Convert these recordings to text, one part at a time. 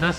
10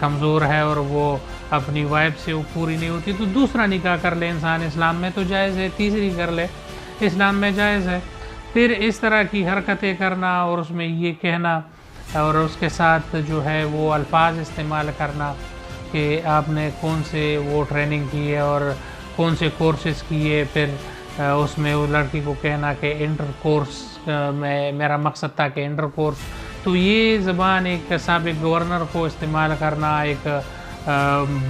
کمزور ہے اور وہ اپنی وائف سے وہ پوری نہیں ہوتی تو دوسرا نکاح کر لے انسان، اسلام میں تو جائز ہے، تیسری کر لے، اسلام میں جائز ہے۔ پھر اس طرح کی حرکتیں کرنا اور اس میں یہ کہنا اور اس کے ساتھ جو ہے وہ الفاظ استعمال کرنا کہ آپ نے کون سے وہ ٹریننگ کی ہے اور کون سے کورسز کیے، پھر اس میں وہ لڑکی کو کہنا کہ انٹر کورس میں میرا مقصد تھا کہ انٹر کورس، تو یہ زبان ایک سابق گورنر کو استعمال کرنا، ایک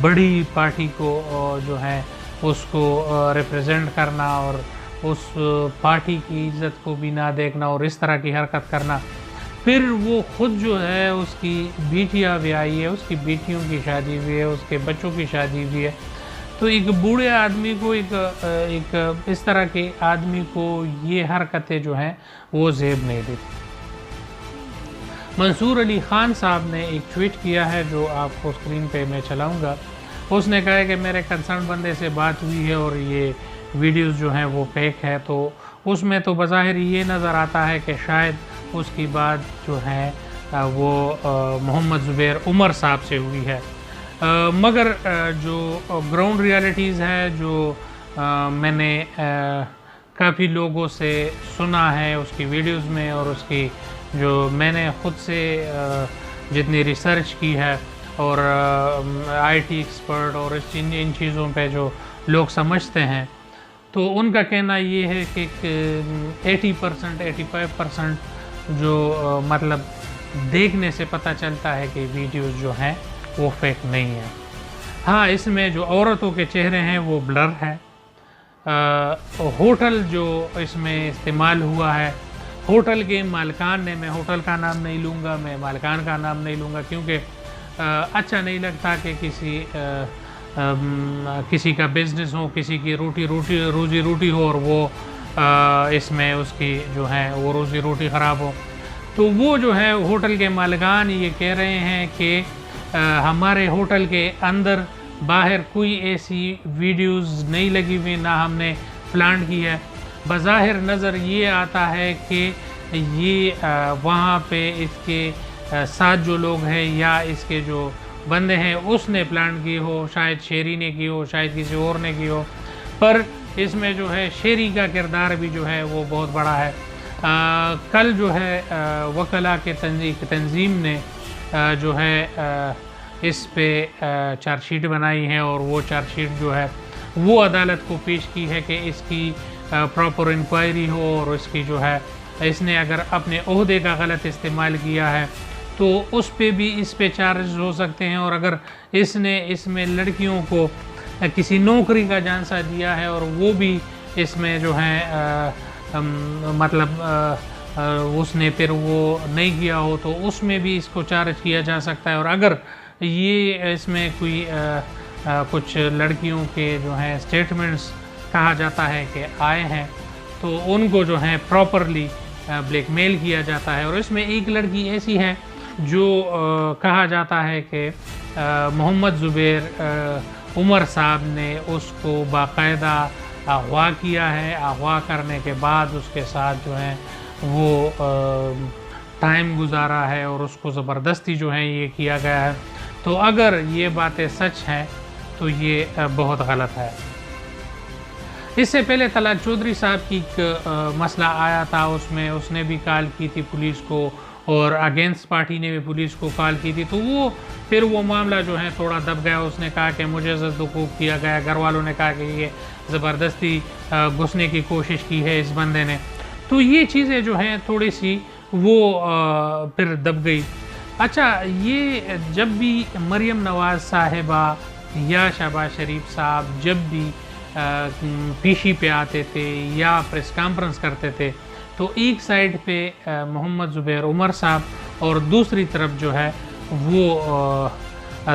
بڑی پارٹی کو جو ہے اس کو ریپریزنٹ کرنا اور اس پارٹی کی عزت کو بھی نہ دیکھنا اور اس طرح کی حرکت کرنا۔ پھر وہ خود جو ہے اس کی بیٹیاں بھی آئی ہے، اس کی بیٹیوں کی شادی بھی ہے، اس کے بچوں کی شادی بھی ہے، تو ایک بوڑھے آدمی کو ایک اس طرح کے آدمی کو یہ حرکتیں جو ہیں وہ زیب نہیں دیتی۔ منصور علی خان صاحب نے ایک ٹویٹ کیا ہے جو آپ کو اسکرین پہ میں چلاؤں گا۔ اس نے کہا ہے کہ میرے کنسرن بندے سے بات ہوئی ہے اور یہ ویڈیوز جو ہیں وہ فیک ہے، تو اس میں تو بظاہر یہ نظر آتا ہے کہ شاید اس کی بات جو ہے وہ محمد زبیر عمر صاحب سے ہوئی ہے، مگر جو گراؤنڈ ریالٹیز ہے جو میں نے کافی لوگوں سے سنا ہے اس کی ویڈیوز میں اور اس کی جو میں نے خود سے جتنی ریسرچ کی ہے اور آئی ٹی ایکسپرٹ اور ان چیزوں پہ جو لوگ سمجھتے ہیں، تو ان کا کہنا یہ ہے کہ 80% 85% جو مطلب دیکھنے سے پتہ چلتا ہے کہ ویڈیوز جو ہیں وہ فیک نہیں ہیں۔ ہاں، اس میں جو عورتوں کے چہرے ہیں وہ بلر ہے۔ ہوٹل جو اس میں استعمال ہوا ہے، ہوٹل کے مالکان نے، میں ہوٹل کا نام نہیں لوں گا، میں مالکان کا نام نہیں لوں گا کیونکہ اچھا نہیں لگتا کہ کسی کا بزنس ہو، کسی کی روزی روٹی ہو اور وہ اس میں اس کی جو ہے وہ روزی روٹی خراب ہو۔ تو وہ جو ہے ہوٹل کے مالکان یہ کہہ رہے ہیں کہ ہمارے ہوٹل کے اندر باہر کوئی ایسی ویڈیوز نہیں لگی ہوئی، نہ ہم نے پلان کی ہے۔ بظاہر نظر یہ آتا ہے کہ یہ وہاں پہ اس کے ساتھ جو لوگ ہیں یا اس کے جو بندے ہیں اس نے پلان کی ہو، شاید شیری نے کی ہو، شاید کسی اور نے کی ہو، پر اس میں جو ہے شیری کا کردار بھی جو ہے وہ بہت بڑا ہے۔ کل جو ہے وکلاء کے تنظیم نے جو ہے اس پہ چارج شیٹ بنائی ہے اور وہ چارج شیٹ جو ہے وہ عدالت کو پیش کی ہے کہ اس کی پراپر انکوائری ہو اور اس کی جو ہے اس نے اگر اپنے عہدے کا غلط استعمال کیا ہے تو اس پہ بھی اس پہ چارج ہو سکتے ہیں، اور اگر اس نے اس میں لڑکیوں کو کسی نوکری کا جھانسا دیا ہے اور وہ بھی اس میں جو ہے مطلب اس نے پھر وہ نہیں کیا ہو تو اس میں بھی اس کو چارج کیا جا سکتا ہے۔ اور اگر یہ اس میں کوئی کچھ لڑکیوں کے جو ہیں اسٹیٹمنٹس کہا جاتا ہے کہ آئے ہیں تو ان کو جو ہے پراپرلی بلیک میل کیا جاتا ہے، اور اس میں ایک لڑکی ایسی ہے جو کہا جاتا ہے کہ محمد زبیر عمر صاحب نے اس کو باقاعدہ اغوا کیا ہے، اغوا کرنے کے بعد اس کے ساتھ جو ہے وہ ٹائم گزارا ہے اور اس کو زبردستی جو ہے یہ کیا گیا ہے۔ تو اگر یہ باتیں سچ ہیں تو یہ بہت غلط ہے۔ اس سے پہلے طلال چودھری صاحب کی ایک مسئلہ آیا تھا، اس میں اس نے بھی کال کی تھی پولیس کو اور اگینسٹ پارٹی نے بھی پولیس کو کال کی تھی، تو وہ پھر وہ معاملہ جو ہے تھوڑا دب گیا۔ اس نے کہا کہ مجھے زدوکوب کیا گیا، گھر والوں نے کہا کہ یہ زبردستی گھسنے کی کوشش کی ہے اس بندے نے، تو یہ چیزیں جو ہیں تھوڑی سی وہ پھر دب گئی۔ اچھا، یہ جب بھی مریم نواز صاحبہ یا شہباز شریف صاحب جب بھی پیشی پہ آتے تھے یا پریس کانفرنس کرتے تھے تو ایک سائڈ پہ محمد زبیر عمر صاحب اور دوسری طرف جو ہے وہ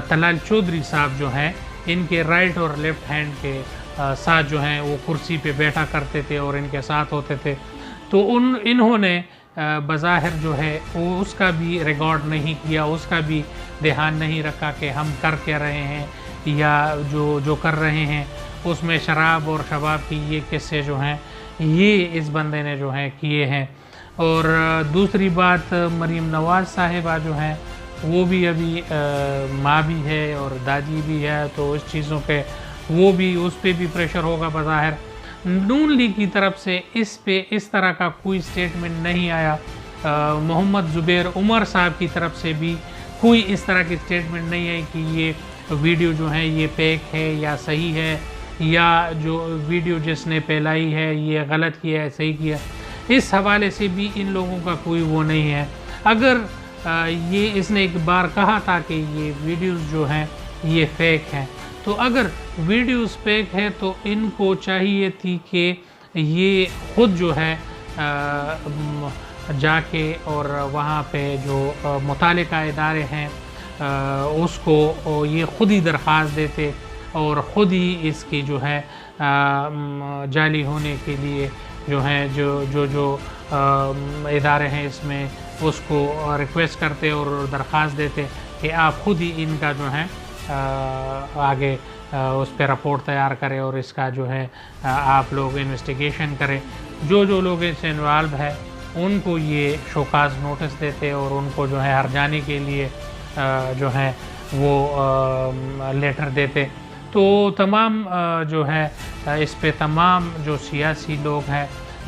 طلال چودھری صاحب جو ہیں ان کے رائٹ اور لیفٹ ہینڈ کے ساتھ جو ہیں وہ کرسی پہ بیٹھا کرتے تھے اور ان کے ساتھ ہوتے تھے۔ تو انہوں نے بظاہر جو ہے وہ اس کا بھی ریکارڈ نہیں کیا، اس کا بھی دھیان نہیں رکھا کہ ہم کر کے رہے ہیں یا جو کر رہے ہیں اس میں شراب اور شباب کی یہ قصے جو ہیں یہ اس بندے نے جو ہیں کیے ہیں۔ اور دوسری بات، مریم نواز صاحبہ جو ہیں وہ بھی ابھی ماں بھی ہے اور دادی بھی ہے، تو اس چیزوں پہ وہ بھی اس پہ بھی پریشر ہوگا بظاہر۔ نون لیگ کی طرف سے اس پہ اس طرح کا کوئی سٹیٹمنٹ نہیں آیا۔ محمد زبیر عمر صاحب کی طرف سے بھی کوئی اس طرح کی سٹیٹمنٹ نہیں آئی کہ یہ ویڈیو جو ہے یہ فیک ہے یا صحیح ہے، یا جو ویڈیو جس نے پھیلائی ہے یہ غلط کیا ہے صحیح کیا۔ اس حوالے سے بھی ان لوگوں کا کوئی وہ نہیں ہے۔ اگر یہ اس نے ایک بار کہا تھا کہ یہ ویڈیوز جو ہیں یہ فیک ہیں، تو اگر ویڈیوز فیک ہے تو ان کو چاہیے تھی کہ یہ خود جو ہے جا کے اور وہاں پہ جو متعلقہ ادارے ہیں اس کو یہ خود ہی درخواست دیتے اور خود ہی اس کی جو ہے جعلی ہونے کے لیے جو ہیں جو ادارے ہیں اس میں اس کو ریکویسٹ کرتے اور درخواست دیتے کہ آپ خود ہی ان کا جو ہے آگے اس پہ رپورٹ تیار کرے اور اس کا جو ہے آپ لوگ انویسٹیگیشن کریں۔ جو لوگ اس سے انوالو ہے ان کو یہ شوکاز نوٹس دیتے اور ان کو جو ہے ہر جانے کے لیے جو ہے وہ لیٹر دیتے۔ تو تمام جو ہے اس پہ تمام جو سیاسی لوگ ہیں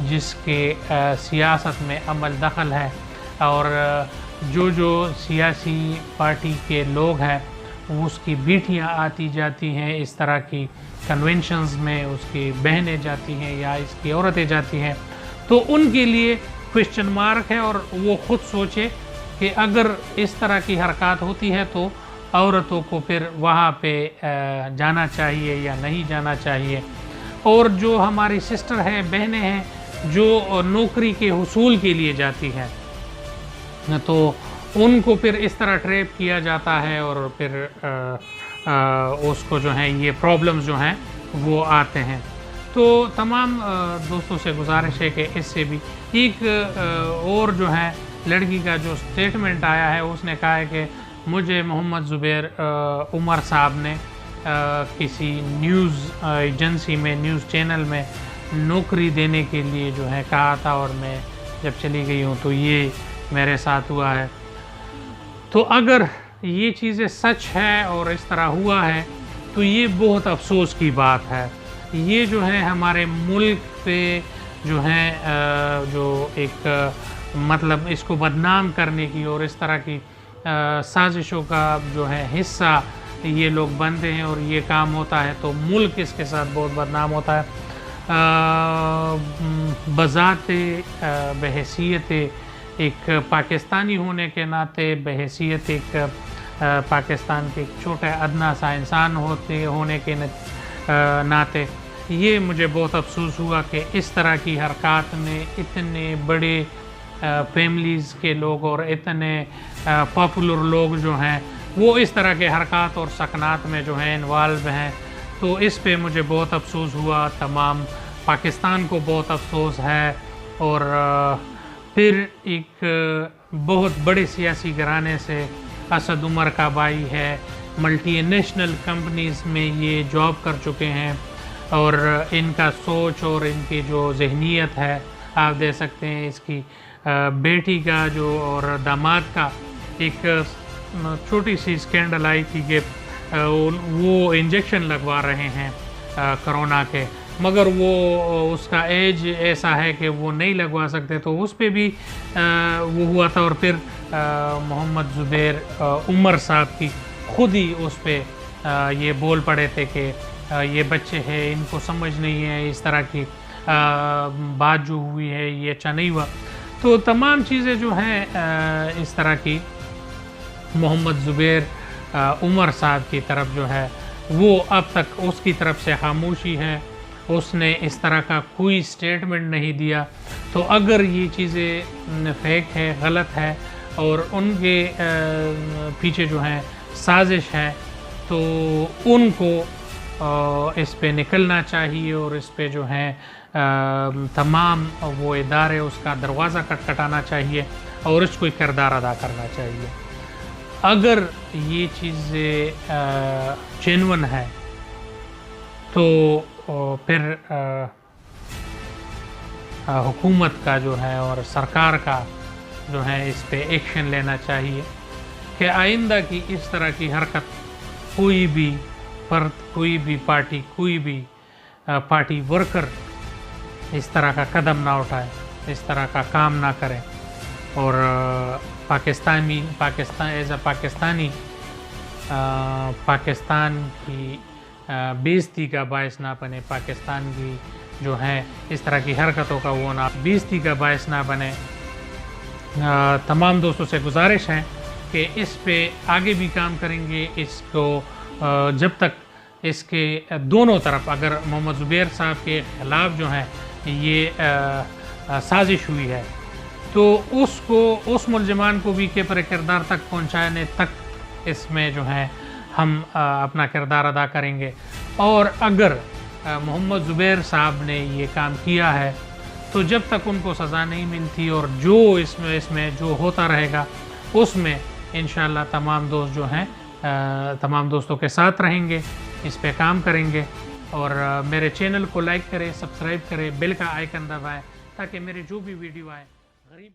جس کے سیاست میں عمل دخل ہے اور جو سیاسی پارٹی کے لوگ ہیں اس کی بیٹیاں آتی جاتی ہیں اس طرح کی کنونشنز میں، اس کی بہنیں جاتی ہیں یا اس کی عورتیں جاتی ہیں، تو ان کے لیے کویسچن مارک ہے اور وہ خود سوچے کہ اگر اس طرح کی حرکات ہوتی ہے تو عورتوں کو پھر وہاں پہ جانا چاہیے یا نہیں جانا چاہیے۔ اور جو ہماری سسٹر ہیں، بہنیں ہیں جو نوکری کے حصول کے لیے جاتی ہیں، تو ان کو پھر اس طرح ٹریپ کیا جاتا ہے اور پھر اس کو جو ہے یہ پرابلمز جو ہیں وہ آتے ہیں۔ تو تمام دوستوں سے گزارش ہے کہ اس سے بھی ایک اور جو ہے لڑکی کا جو سٹیٹمنٹ آیا ہے اس نے کہا ہے کہ مجھے محمد زبیر عمر صاحب نے کسی نیوز ایجنسی میں، نیوز چینل میں نوکری دینے کے لیے جو ہے کہا تھا اور میں جب چلی گئی ہوں تو یہ میرے ساتھ ہوا ہے۔ تو اگر یہ چیزیں سچ ہے اور اس طرح ہوا ہے تو یہ بہت افسوس کی بات ہے۔ یہ جو ہے ہمارے ملک پہ جو ہے جو ایک مطلب اس کو بدنام کرنے کی اور اس طرح کی سازشوں کا جو ہے حصہ یہ لوگ بنتے ہیں اور یہ کام ہوتا ہے تو ملک اس کے ساتھ بہت بدنام ہوتا ہے۔ بذات بحیثیت ایک پاکستانی ہونے کے ناطے، بحیثیت ایک پاکستان کے ایک چھوٹا ادنا سا انسان ہونے کے ناطے یہ مجھے بہت افسوس ہوا کہ اس طرح کی حرکات میں اتنے بڑے فیملیز کے لوگ اور اتنے پاپولر لوگ جو ہیں وہ اس طرح کے حرکات اور سکنات میں جو ہیں انوالو ہیں۔ تو اس پہ مجھے بہت افسوس ہوا، تمام پاکستان کو بہت افسوس ہے۔ اور پھر ایک بہت بڑے سیاسی گھرانے سے اسد عمر کا بھائی ہے، ملٹی نیشنل کمپنیز میں یہ جاب کر چکے ہیں اور ان کا سوچ اور ان کی جو ذہنیت ہے آپ دیکھ سکتے ہیں۔ اس کی بیٹی کا جو اور داماد کا ایک چھوٹی سی اسکینڈل آئی تھی کہ وہ انجیکشن لگوا رہے ہیں کرونا کے، مگر وہ اس کا ایج ایسا ہے کہ وہ نہیں لگوا سکتے، تو اس پہ بھی وہ ہوا تھا۔ اور پھر محمد زبیر عمر صاحب کی خود ہی اس پہ یہ بول پڑے تھے کہ یہ بچے ہیں، ان کو سمجھ نہیں ہے، اس طرح کی بات جو ہوئی ہے یہ اچھا نہیں ہوا۔ تو تمام چیزیں جو ہیں اس طرح کی محمد زبیر عمر صاحب کی طرف جو ہے وہ اب تک اس کی طرف سے خاموشی ہے، اس نے اس طرح کا کوئی سٹیٹمنٹ نہیں دیا۔ تو اگر یہ چیزیں فیک ہے، غلط ہے اور ان کے پیچھے جو ہے سازش ہے تو ان کو اس پہ نکلنا چاہیے اور اس پہ جو ہے تمام وہ ادارے اس کا دروازہ کھٹکھٹانا چاہیے اور اس کو کردار ادا کرنا چاہیے۔ اگر یہ چیزیں جینون ہے تو پھر حکومت کا جو ہے اور سرکار کا جو ہے اس پہ ایکشن لینا چاہیے۔ کہ آئندہ کی اس طرح کی حرکت کوئی بھی فرد، کوئی بھی پارٹی، کوئی بھی پارٹی ورکر اس طرح کا قدم نہ اٹھائے، اس طرح کا کام نہ کرے، اور پاکستانی پاکستان کی بےعزتی کا باعث نہ بنے، پاکستان کی جو ہے اس طرح کی حرکتوں کا وہ نہ بےعزتی کا باعث نہ بنے۔ تمام دوستوں سے گزارش ہے کہ اس پہ آگے بھی کام کریں گے، اس کو جب تک اس کے دونوں طرف، اگر محمد زبیر صاحب کے خلاف جو ہے یہ سازش ہوئی ہے تو اس ملزمان کو بھی کیپر کردار تک پہنچانے تک اس میں جو ہے ہم اپنا کردار ادا کریں گے، اور اگر محمد زبیر صاحب نے یہ کام کیا ہے تو جب تک ان کو سزا نہیں ملتی اور جو اس میں جو ہوتا رہے گا اس میں انشاءاللہ تمام دوست جو ہیں تمام دوستوں کے ساتھ رہیں گے، اس پہ کام کریں گے، اور میرے چینل کو لائک کریں، سبسکرائب کریں، بیل کا آئیکن دبائیں تاکہ میرے جو بھی ویڈیو آئے غریب